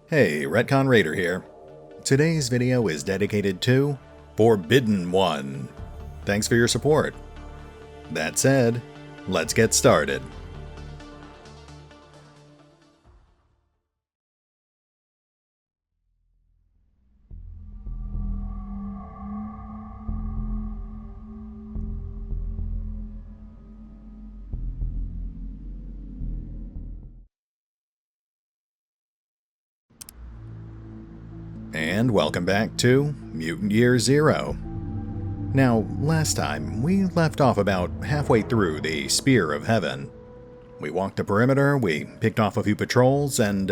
Hey, RetconRaider here. Today's video is dedicated to Forbidden One. Thanks for your support. That said, let's get started. And welcome back to Mutant Year Zero. Now, last time, we left off about halfway through the Spear of Heaven. We walked the perimeter, we picked off a few patrols, and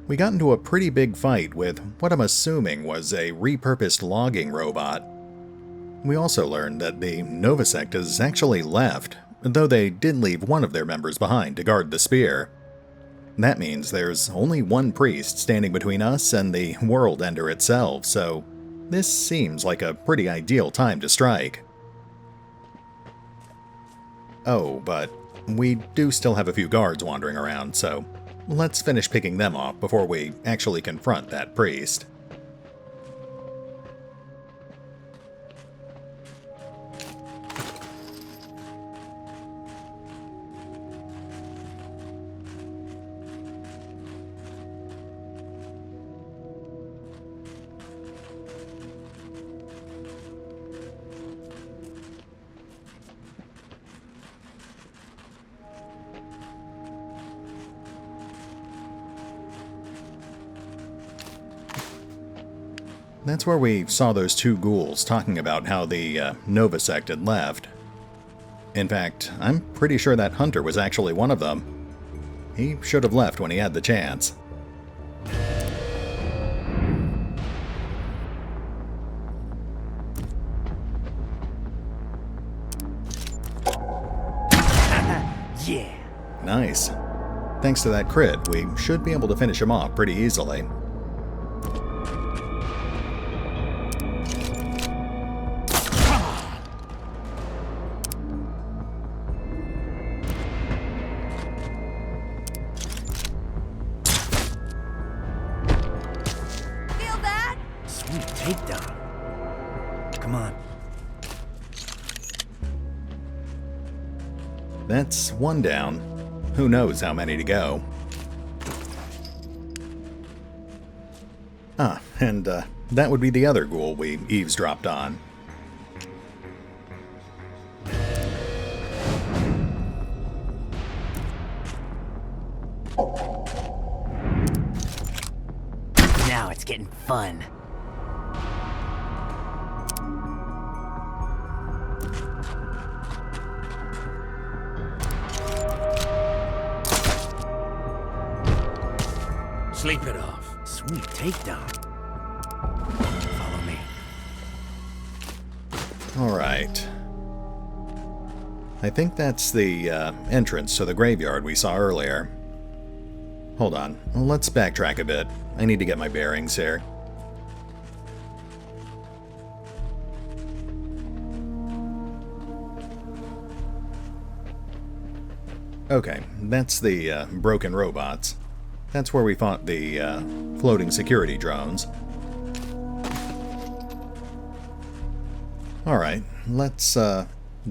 we got into a pretty big fight with what I'm assuming was a repurposed logging robot. We also learned that the Nova Sect has actually left, though they did leave one of their members behind to guard the spear. That means there's only one priest standing between us and the world ender itself, so this seems like a pretty ideal time to strike. Oh, but we do still have a few guards wandering around, so let's finish picking them off before we actually confront that priest. That's where we saw those two ghouls talking about how the Nova Sect had left. In fact, I'm pretty sure that hunter was actually one of them. He should have left when he had the chance. Yeah. Nice. Thanks to that crit, we should be able to finish him off pretty easily. That's one down. Who knows how many to go. And that would be the other ghoul we eavesdropped on. Now it's getting fun. Sleep it off. Sweet takedown. Follow me. Alright. I think that's the entrance to the graveyard we saw earlier. Hold on, let's backtrack a bit. I need to get my bearings here. Okay, that's the broken robots. That's where we fought the floating security drones. Alright, let's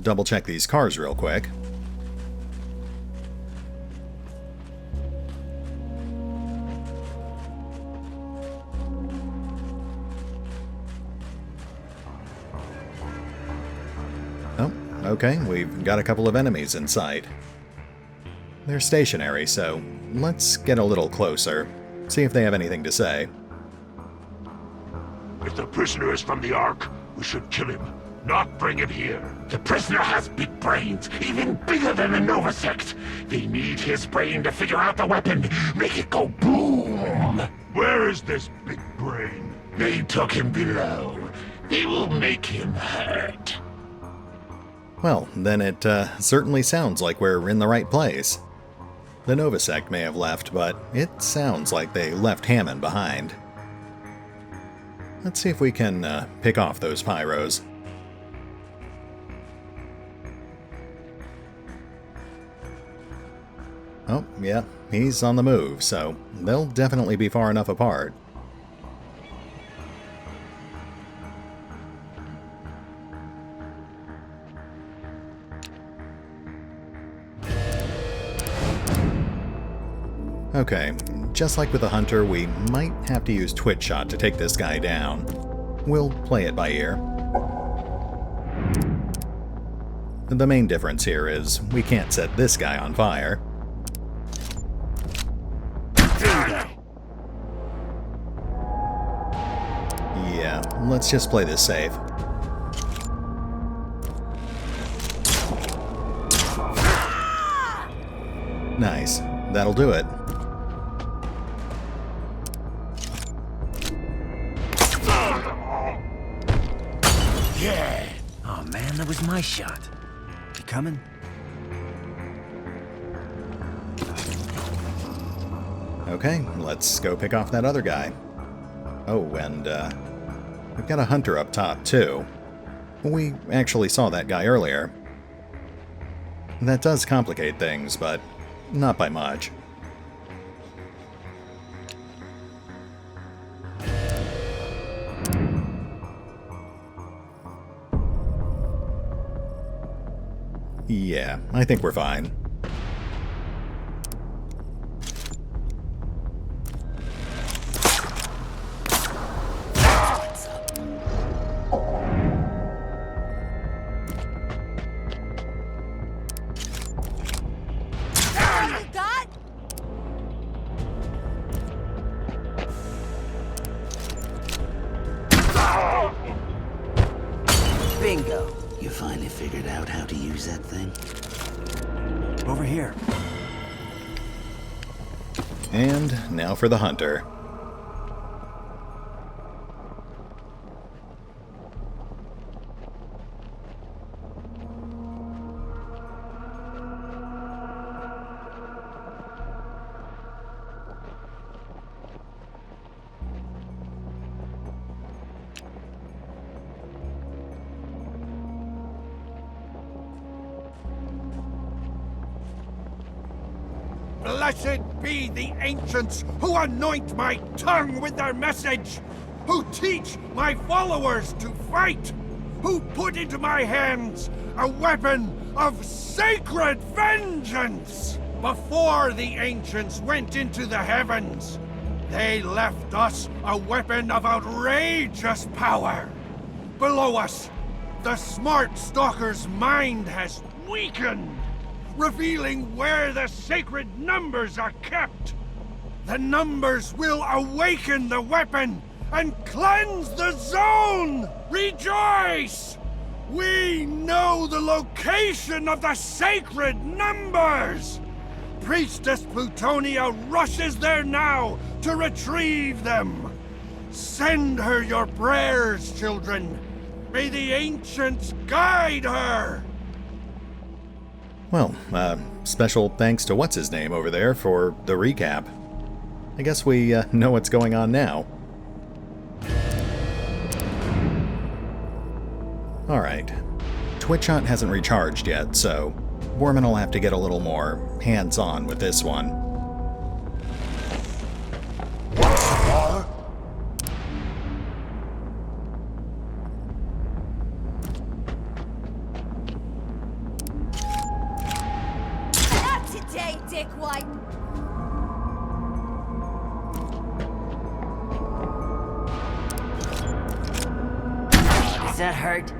double check these cars real quick. Oh, okay, we've got a couple of enemies in sight. They're stationary, so let's get a little closer, see if they have anything to say. If the prisoner is from the Ark, we should kill him, not bring him here. The prisoner has big brains, even bigger than the Nova Sect. They need his brain to figure out the weapon, make it go boom. Where is this big brain? They took him below. They will make him hurt. Well, then it certainly sounds like we're in the right place. The Nova Sect may have left, but it sounds like they left Hammond behind. Let's see if we can pick off those pyros. Oh, yeah, he's on the move, so they'll definitely be far enough apart. Okay, just like with the Hunter, we might have to use Twitch Shot to take this guy down. We'll play it by ear. The main difference here is we can't set this guy on fire. Yeah, let's just play this safe. Nice, that'll do it. Yeah! Oh man, that was my shot. You coming? Okay, let's go pick off that other guy. Oh, and we've got a Hunter up top, too. We actually saw that guy earlier. That does complicate things, but not by much. Yeah, I think we're fine. Bingo! You finally figured out how to use that thing? Over here. And now for the Hunter. Blessed be the ancients who anoint my tongue with their message, who teach my followers to fight, who put into my hands a weapon of sacred vengeance. Before the ancients went into the heavens, they left us a weapon of outrageous power. Below us, the smart Stalker's mind has weakened, revealing where the sacred numbers are kept. The numbers will awaken the weapon and cleanse the zone! Rejoice! We know the location of the sacred numbers! Priestess Plutonia rushes there now to retrieve them. Send her your prayers, children. May the ancients guide her! Well, special thanks to what's-his-name over there for the recap. I guess we know what's going on now. Alright. Twitchshot hasn't recharged yet, so Bormin will have to get a little more hands-on with this one. Not today, dickwipe! Does that hurt?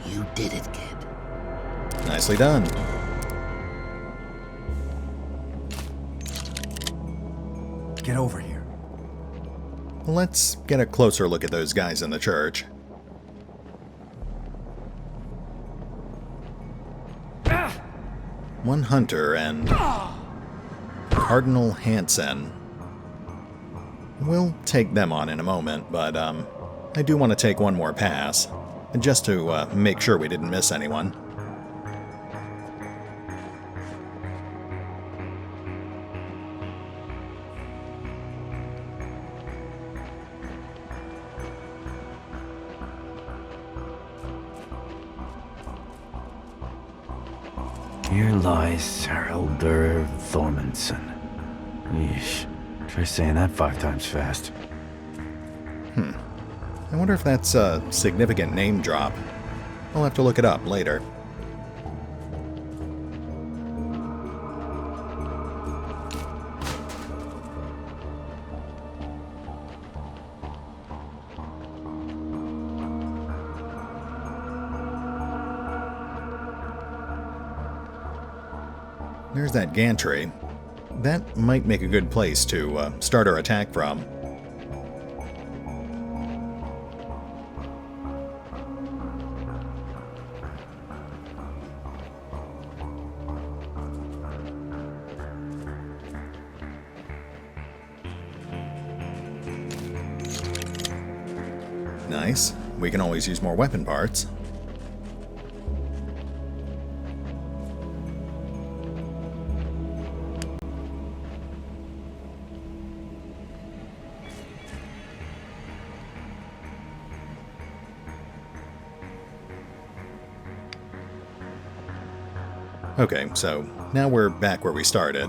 You did it, kid. Nicely done. Get over here. Let's get a closer look at those guys in the church. One Hunter and Cardinal Hansen. We'll take them on in a moment, but I do want to take one more pass, just to make sure we didn't miss anyone. Here lies Haraldur Thormundson. Yeesh. Try saying that 5 times fast. I wonder if that's a significant name drop. I'll have to look it up later. There's that gantry. That might make a good place to start our attack from. Nice. We can always use more weapon parts. Okay, so now we're back where we started.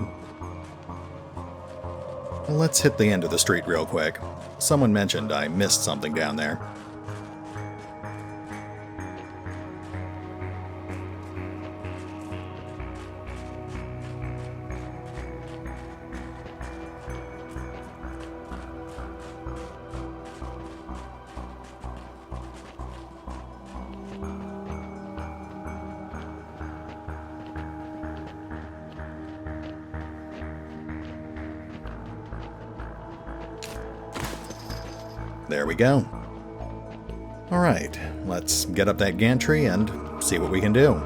Let's hit the end of the street real quick. Someone mentioned I missed something down there. There we go. Alright, let's get up that gantry and see what we can do.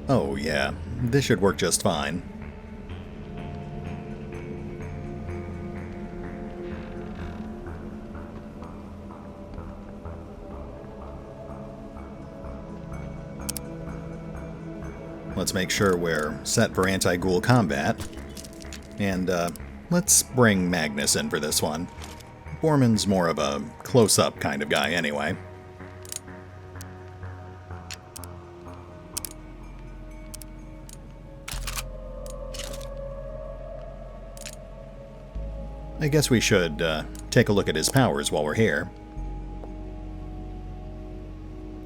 Oh yeah, this should work just fine. Let's make sure we're set for anti-ghoul combat. And let's bring Magnus in for this one. Bormin's more of a close-up kind of guy anyway. I guess we should take a look at his powers while we're here.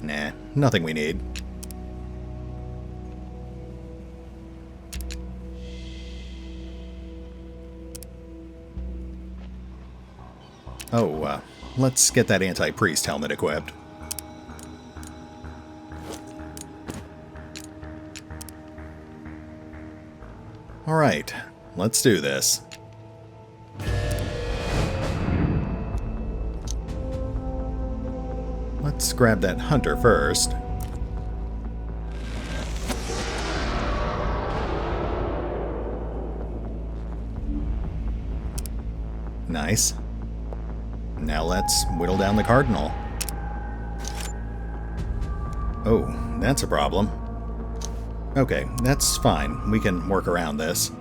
Nah, nothing we need. Oh, let's get that anti-priest helmet equipped. Alright, let's do this. Let's grab that hunter first. Nice. Now let's whittle down the Cardinal. Oh, that's a problem. Okay, that's fine. We can work around this.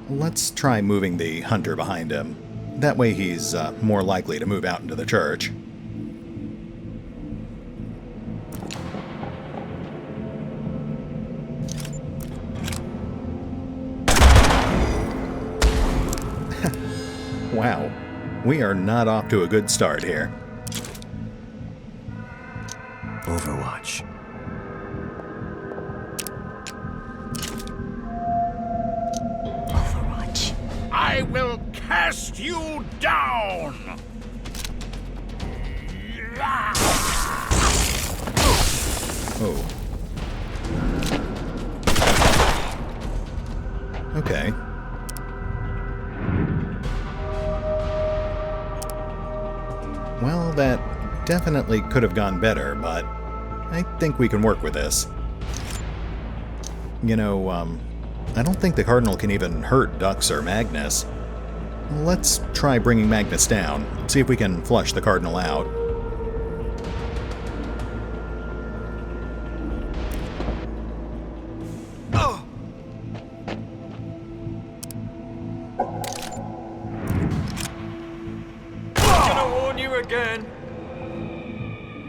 Let's try moving the hunter behind him. That way he's more likely to move out into the church. Wow, we are not off to a good start here. Overwatch. Overwatch. I will cast you down! Oh. Okay. Well, that definitely could have gone better, but I think we can work with this. You know, I don't think the Cardinal can even hurt Dux or Magnus. Let's try bringing Magnus down, see if we can flush the Cardinal out.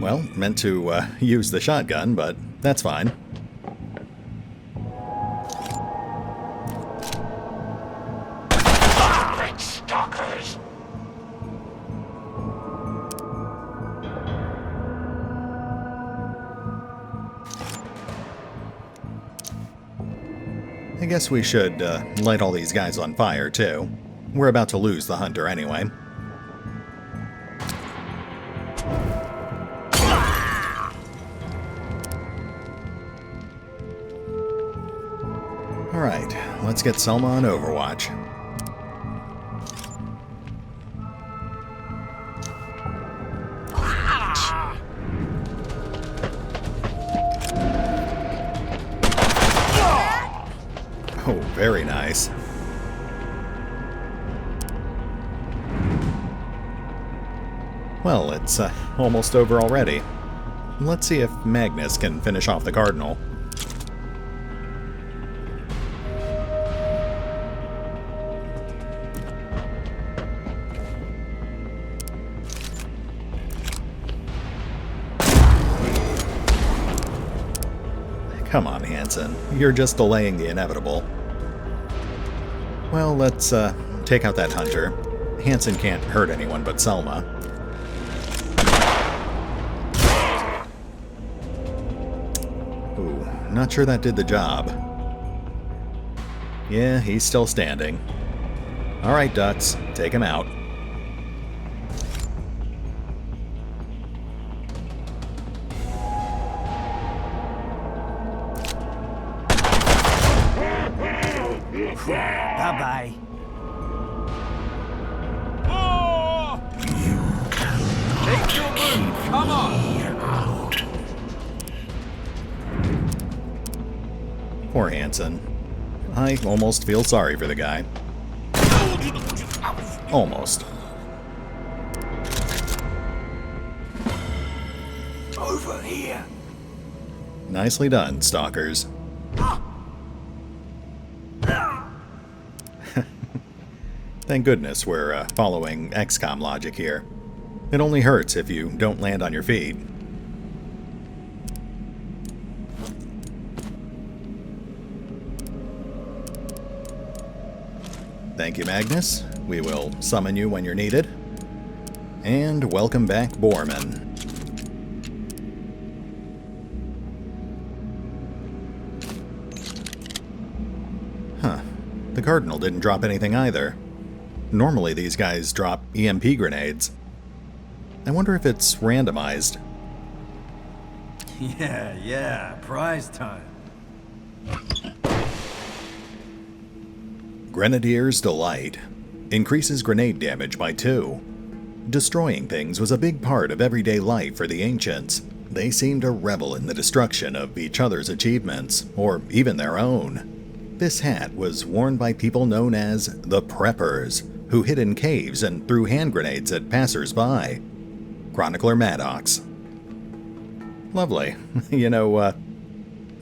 Well, meant to use the shotgun, but that's fine. Stalkers! I guess we should light all these guys on fire, too. We're about to lose the hunter anyway. Alright, let's get Selma on Overwatch. Oh, very nice. Well, it's almost over already. Let's see if Magnus can finish off the Cardinal. Come on, Hansen. You're just delaying the inevitable. Well, let's take out that hunter. Hansen can't hurt anyone but Selma. Ooh, not sure that did the job. Yeah, he's still standing. Alright, Dux, take him out. Bye-bye. Take your move! Come on! Poor Hansen. I almost feel sorry for the guy. Almost. Over here! Nicely done, Stalkers. Thank goodness we're following XCOM logic here. It only hurts if you don't land on your feet. Thank you, Magnus. We will summon you when you're needed. And welcome back, Bormin. Huh. The Cardinal didn't drop anything either. Normally these guys drop EMP grenades. I wonder if it's randomized. Yeah, prize time. Grenadier's Delight. Increases grenade damage by 2. Destroying things was a big part of everyday life for the ancients. They seemed to revel in the destruction of each other's achievements, or even their own. This hat was worn by people known as the Preppers, who hid in caves and threw hand grenades at passers-by. Chronicler Maddox. Lovely. You know, I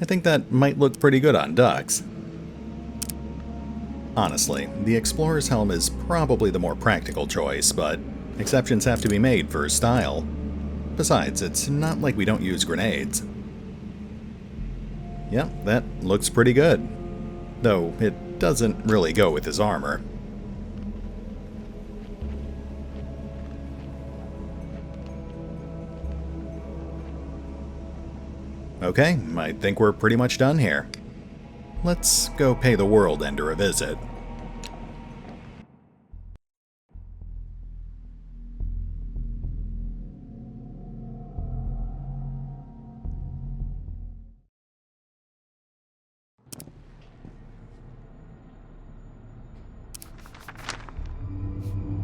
think that might look pretty good on Dux. Honestly, the Explorer's helm is probably the more practical choice, but exceptions have to be made for style. Besides, it's not like we don't use grenades. Yep, that looks pretty good. Though it doesn't really go with his armor. Okay, I think we're pretty much done here. Let's go pay the World Ender a visit.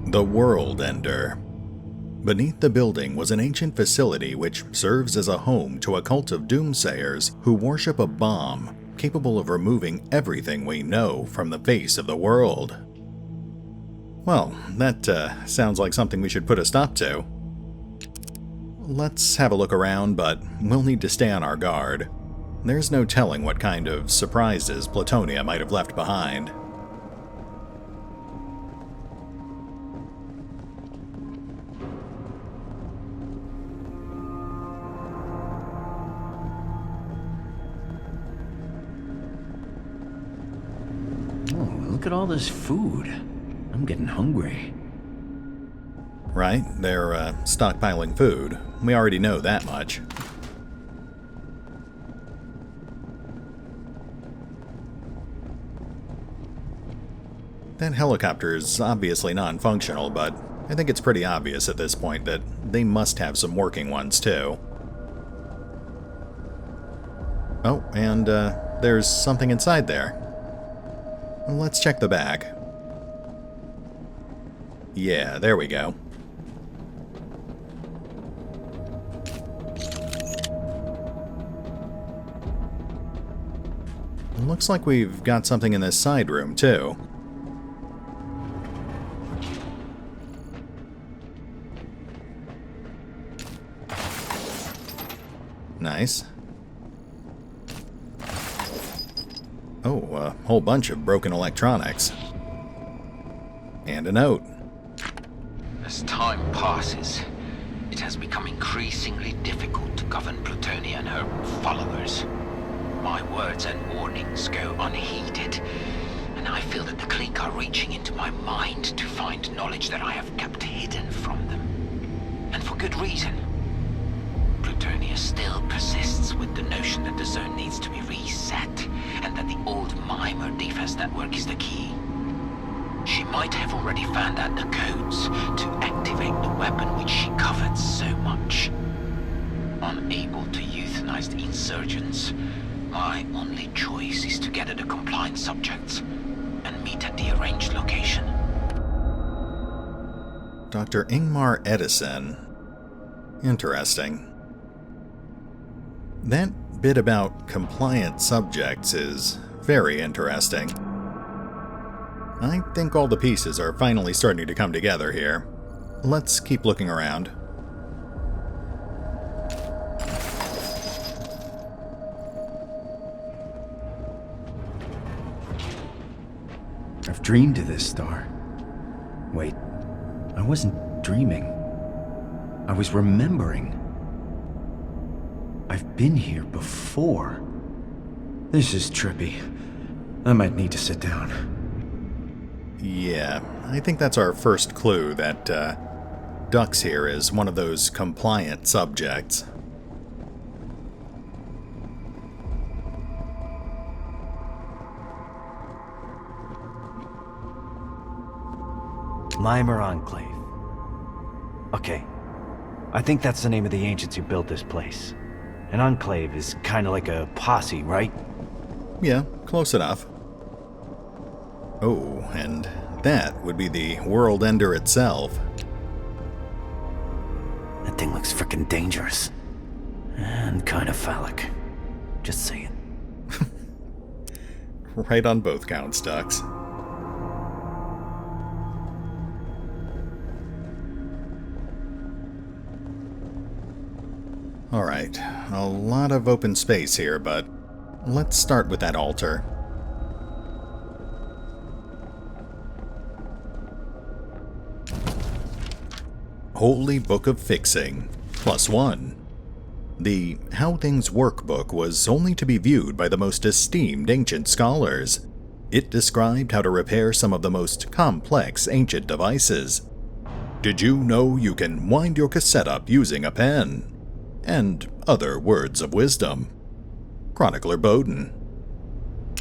The World Ender. Beneath the building was an ancient facility which serves as a home to a cult of doomsayers who worship a bomb capable of removing everything we know from the face of the world. Well, that sounds like something we should put a stop to. Let's have a look around, but we'll need to stay on our guard. There's no telling what kind of surprises Plutonia might have left behind. Oh, look at all this food. I'm getting hungry. Right, they're stockpiling food. We already know that much. That helicopter's obviously non-functional, but I think it's pretty obvious at this point that they must have some working ones too. Oh, and there's something inside there. Let's check the back. Yeah, there we go. Looks like we've got something in this side room too. Nice. Oh, a whole bunch of broken electronics. And a note. As time passes, it has become increasingly difficult to govern Plutonia and her followers. My words and warnings go unheeded, and I feel that the clique are reaching into my mind to find knowledge that I have kept hidden from them. And for good reason. Plutonia still persists with the notion that the zone needs to be reset, and that the old mimer defense network is the key. She might have already found out the codes to activate the weapon which she covered so much. Unable to euthanize the insurgents, my only choice is to gather the compliant subjects and meet at the arranged location. Dr. Ingmar Edison. Interesting. That bit about compliant subjects is very interesting. I think all the pieces are finally starting to come together here. Let's keep looking around. I've dreamed of this star. Wait, I wasn't dreaming. I was remembering. I've been here before. This is trippy. I might need to sit down. Yeah, I think that's our first clue that Dux here is one of those compliant subjects. Mimer Enclave. Okay. I think that's the name of the ancients who built this place. An enclave is kind of like a posse, right? Yeah, close enough. Oh, and that would be the World Ender itself. That thing looks frickin' dangerous. And kind of phallic. Just saying. Right on both counts, Dux. Alright, a lot of open space here, but let's start with that altar. Holy Book of Fixing, +1. The How Things Work book was only to be viewed by the most esteemed ancient scholars. It described how to repair some of the most complex ancient devices. Did you know you can wind your cassette up using a pen? And other words of wisdom. Chronicler Bowden.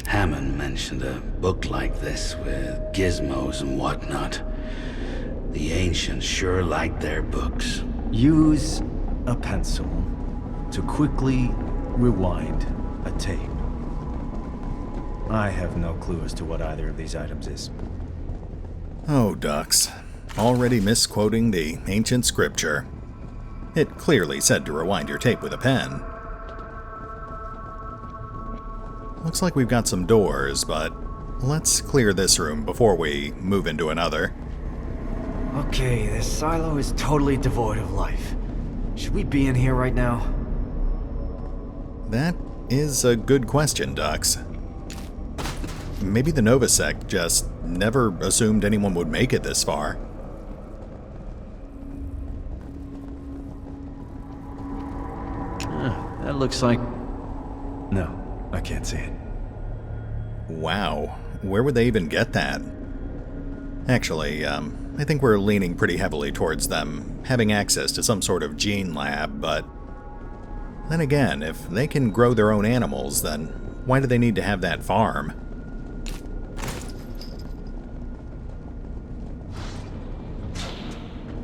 Hammond mentioned a book like this with gizmos and whatnot. The ancients sure liked their books. Use a pencil to quickly rewind a tape. I have no clue as to what either of these items is. Oh, Dux. already misquoting the ancient scripture. It clearly said to rewind your tape with a pen. Looks like we've got some doors, but let's clear this room before we move into another. Okay, this silo is totally devoid of life. Should we be in here right now? That is a good question, Dux. Maybe the Novasect just never assumed anyone would make it this far. That looks like... No, I can't see it. Wow, where would they even get that? Actually, I think we're leaning pretty heavily towards them having access to some sort of gene lab, but then again, if they can grow their own animals, then why do they need to have that farm?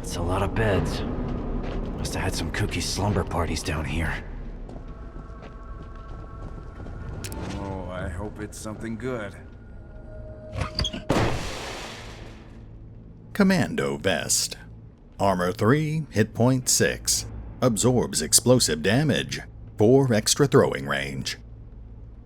It's a lot of beds. Must have had some kooky slumber parties down here. Oh, I hope it's something good. Commando Vest. Armor 3, hit point 6. Absorbs explosive damage. 4 extra throwing range.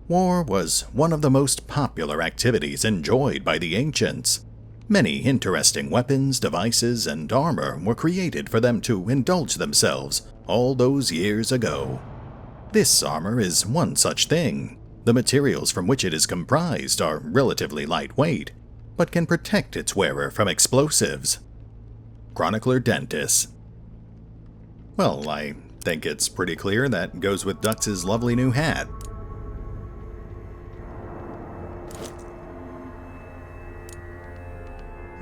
War was one of the most popular activities enjoyed by the ancients. Many interesting weapons, devices, and armor were created for them to indulge themselves all those years ago. This armor is one such thing. The materials from which it is comprised are relatively lightweight, but can protect its wearer from explosives. Chronicler Dentis. Well, I think it's pretty clear that goes with Dux's lovely new hat.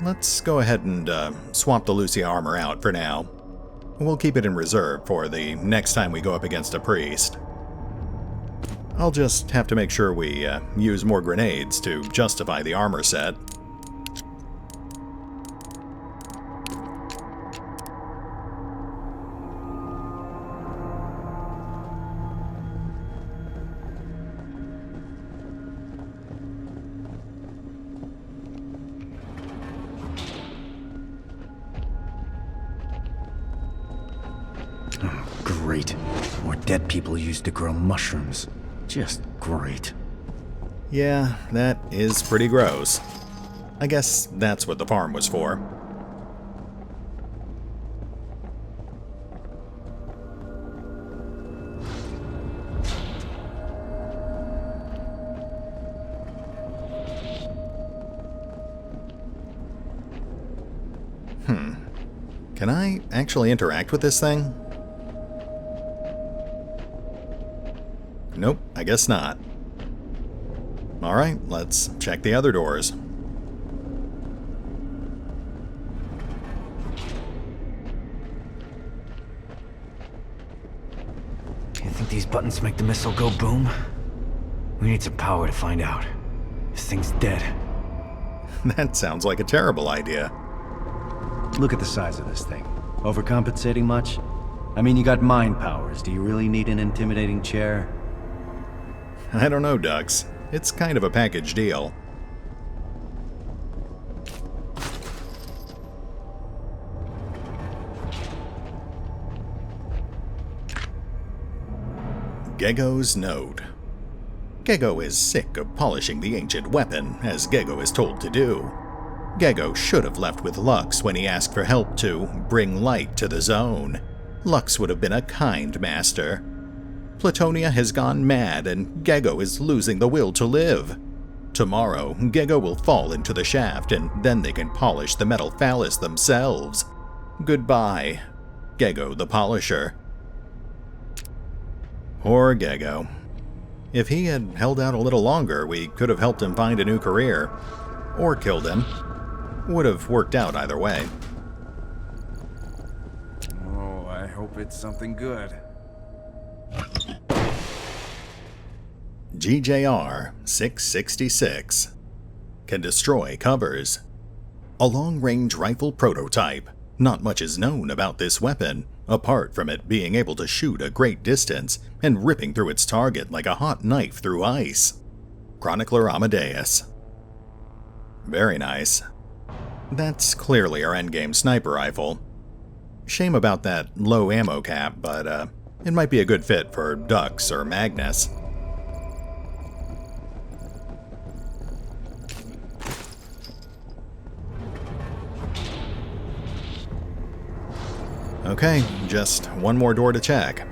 Let's go ahead and swap the Lucia armor out for now. We'll keep it in reserve for the next time we go up against a priest. I'll just have to make sure we use more grenades to justify the armor set. Great. More dead people used to grow mushrooms. Just great. Yeah, that is pretty gross. I guess that's what the farm was for. Can I actually interact with this thing? Nope, I guess not. Alright, let's check the other doors. You think these buttons make the missile go boom? We need some power to find out. This thing's dead. That sounds like a terrible idea. Look at the size of this thing. Overcompensating much? I mean, you got mind powers. Do you really need an intimidating chair? I don't know, Dux. It's kind of a package deal. Gego's Note. Gego is sick of polishing the ancient weapon, as Gego is told to do. Gego should have left with Lux when he asked for help to bring light to the zone. Lux would have been a kind master. Plutonia has gone mad and Gego is losing the will to live. Tomorrow, Gego will fall into the shaft and then they can polish the metal phallus themselves. Goodbye, Gego the Polisher. Poor Gego. If he had held out a little longer, we could have helped him find a new career. Or killed him. Would have worked out either way. Oh, I hope it's something good. GJR 666. Can destroy covers. A long-range rifle prototype. Not much is known about this weapon, apart from it being able to shoot a great distance and ripping through its target like a hot knife through ice. Chronicler Amadeus. Very nice. That's clearly our endgame sniper rifle. Shame about that low ammo cap, but it might be a good fit for Dux or Magnus. Okay, just one more door to check.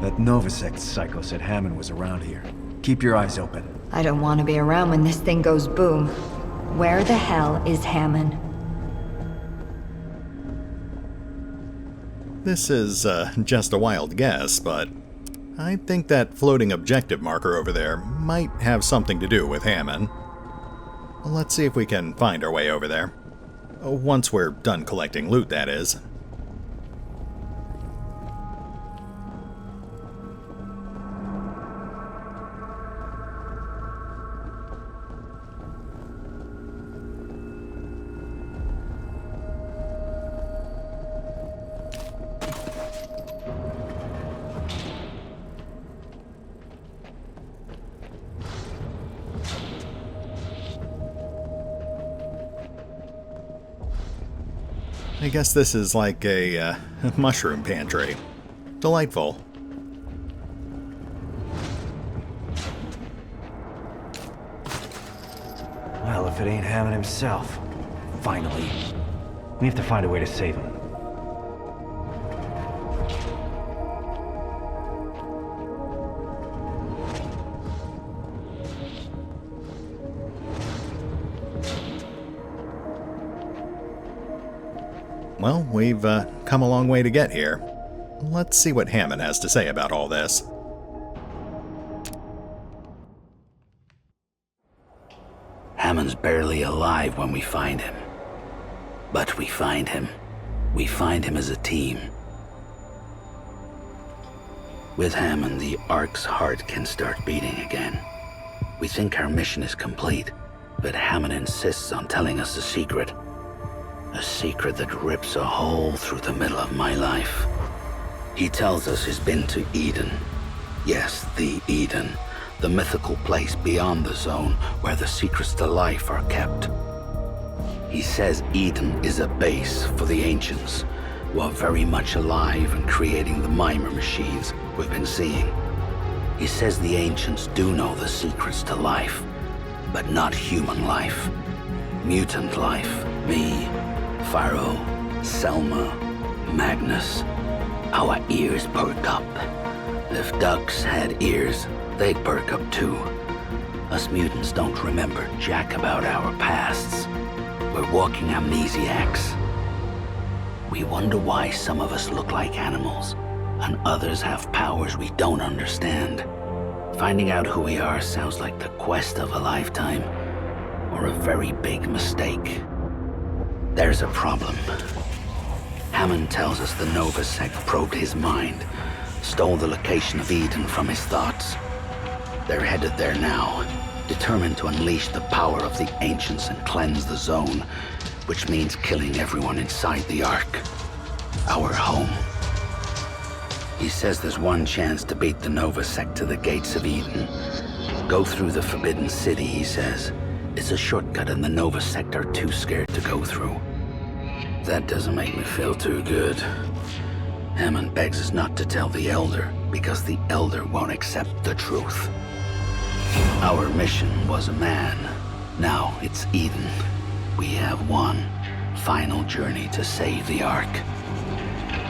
That Novasect psycho said Hammond was around here. Keep your eyes open. I don't want to be around when this thing goes boom. Where the hell is Hammon? This is just a wild guess, but I think that floating objective marker over there might have something to do with Hammond. Let's see if we can find our way over there. Once we're done collecting loot, that is. I guess this is like a mushroom pantry. Delightful. Well, if it ain't Hammond himself. Finally. We have to find a way to save him. Well, we've come a long way to get here. Let's see what Hammond has to say about all this. Hammond's barely alive when we find him. But we find him. We find him as a team. With Hammond, the Ark's heart can start beating again. We think our mission is complete, but Hammond insists on telling us a secret. A secret that rips a hole through the middle of my life. He tells us he's been to Eden. Yes, the Eden. The mythical place beyond the zone where the secrets to life are kept. He says Eden is a base for the ancients, who are very much alive and creating the mimer machines we've been seeing. He says the ancients do know the secrets to life, but not human life. Mutant life. Me, Pyro, Selma, Magnus. Our ears perk up. If ducks had ears, they'd perk up too. Us mutants don't remember jack about our pasts. We're walking amnesiacs. We wonder why some of us look like animals, and others have powers we don't understand. Finding out who we are sounds like the quest of a lifetime, or a very big mistake. There's a problem. Hammond tells us the Novasect probed his mind, stole the location of Eden from his thoughts. They're headed there now, determined to unleash the power of the ancients and cleanse the zone, which means killing everyone inside the Ark. Our home. He says there's one chance to beat the Novasect to the gates of Eden. Go through the Forbidden City, he says. It's a shortcut and the Novasect are too scared to go through. That doesn't make me feel too good. Hammond begs us not to tell the Elder, because the Elder won't accept the truth. Our mission was a man. Now it's Eden. We have one final journey to save the Ark.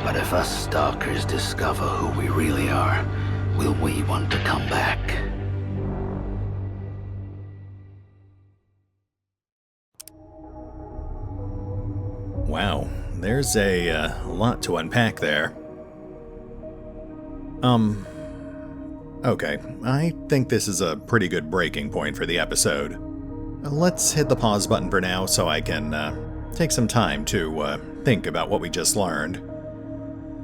But if us Stalkers discover who we really are, will we want to come back? Wow, there's a lot to unpack there. Okay, I think this is a pretty good breaking point for the episode. Let's hit the pause button for now so I can take some time to think about what we just learned.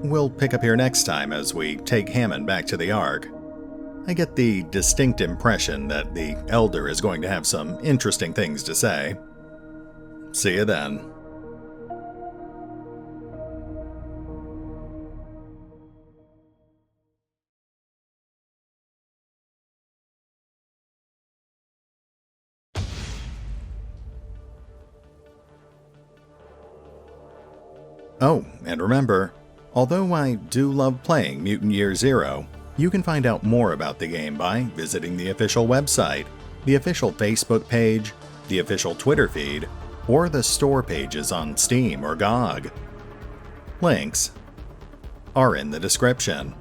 We'll pick up here next time as we take Hammond back to the Ark. I get the distinct impression that the Elder is going to have some interesting things to say. See you then. Oh, and remember, although I do love playing Mutant Year Zero, you can find out more about the game by visiting the official website, the official Facebook page, the official Twitter feed, or the store pages on Steam or GOG. Links are in the description.